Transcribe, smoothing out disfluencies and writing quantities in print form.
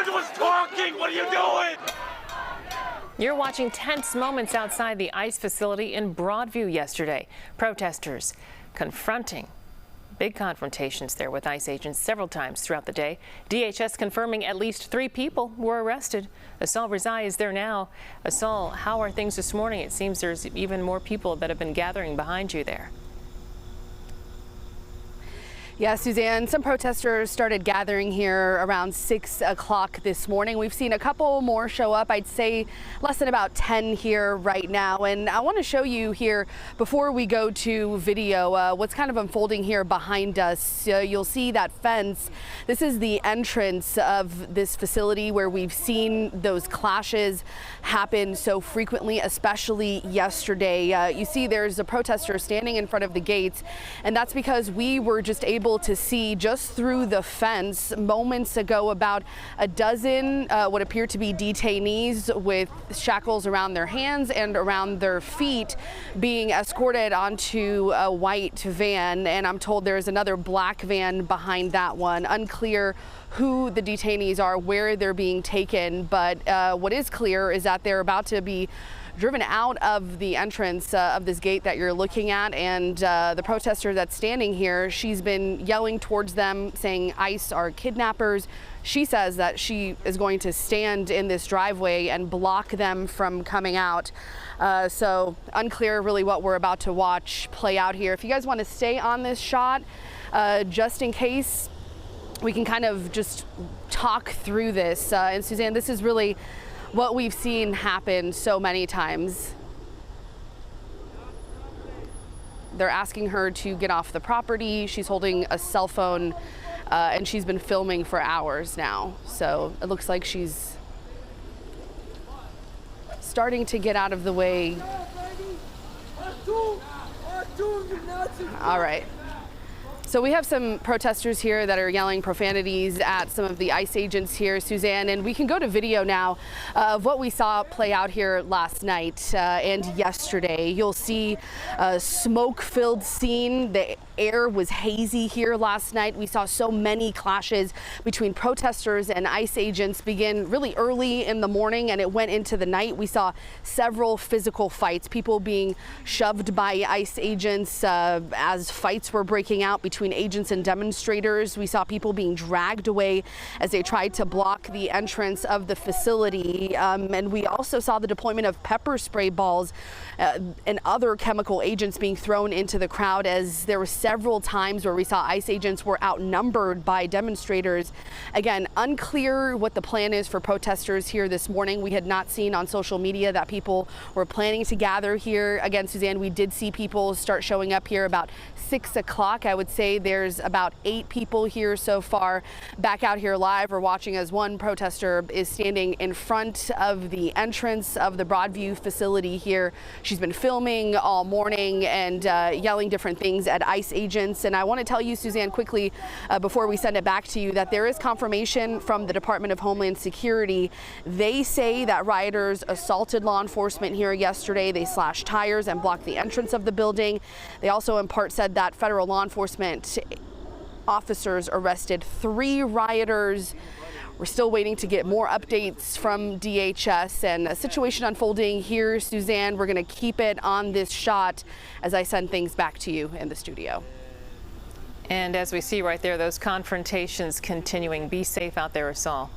dude was talking. What are you doing? You're watching tense moments outside the ICE facility in Broadview yesterday. Protesters confronting big confrontations there with ICE agents several times throughout the day. DHS confirming at least 3 people were arrested. Asal Rizai is there now. Asal, how are things this morning? It seems there's even more people that have been gathering behind you there. Yeah, Suzanne, some protesters started gathering here around 6 o'clock this morning. We've seen a couple more show up. I'd say less than about 10 here right now. And I want to show you here before we go to video what's kind of unfolding here behind us. You'll see that fence. This is the entrance of this facility where we've seen those clashes happen so frequently, especially yesterday. You see there's a protester standing in front of the gates, and that's because we were just able to see just through the fence moments ago about a dozen what appear to be detainees with shackles around their hands and around their feet being escorted onto a white van, and I'm told there's another black van behind that one. Unclear who the detainees are, where they're being taken, but what is clear is that they're about to be driven out of the entrance of this gate that you're looking at, and the protester that's standing here, she's been yelling towards them saying ICE are kidnappers. She says that she is going to stand in this driveway and block them from coming out. So unclear really what we're about to watch play out here. If you guys want to stay on this shot, just in case, we can kind of just talk through this. And Suzanne, this is really what we've seen happen so many times. They're asking her to get off the property. She's holding a cell phone and she's been filming for hours now. So it looks like she's starting to get out of the way. All right. So we have some protesters here that are yelling profanities at some of the ICE agents here, Suzanne, and we can go to video now of what we saw play out here last night and yesterday. You'll see a smoke-filled scene. The air was hazy here last night. We saw so many clashes between protesters and ICE agents begin really early in the morning, and it went into the night. We saw several physical fights, people being shoved by ICE agents as fights were breaking out between agents and demonstrators. We saw people being dragged away as they tried to block the entrance of the facility. And we also saw the deployment of pepper spray balls and other chemical agents being thrown into the crowd, as there were several times where we saw ICE agents were outnumbered by demonstrators. Again, unclear what the plan is for protesters here this morning. We had not seen on social media that people were planning to gather here. Again, Suzanne, we did see people start showing up here about 6 o'clock. I would say there's about 8 people here so far. Back out here live, we're watching as one protester is standing in front of the entrance of the Broadview facility here. She's been filming all morning and yelling different things at ICE agents. And I want to tell you, Suzanne, quickly before we send it back to you, that there is confirmation from the Department of Homeland Security. They say that rioters assaulted law enforcement here yesterday. They slashed tires and blocked the entrance of the building. They also in part said that federal law enforcement officers arrested 3 rioters. We're still waiting to get more updates from DHS, and a situation unfolding here, Suzanne. We're going to keep it on this shot as I send things back to you in the studio. And as we see right there, those confrontations continuing. Be safe out there, Asal.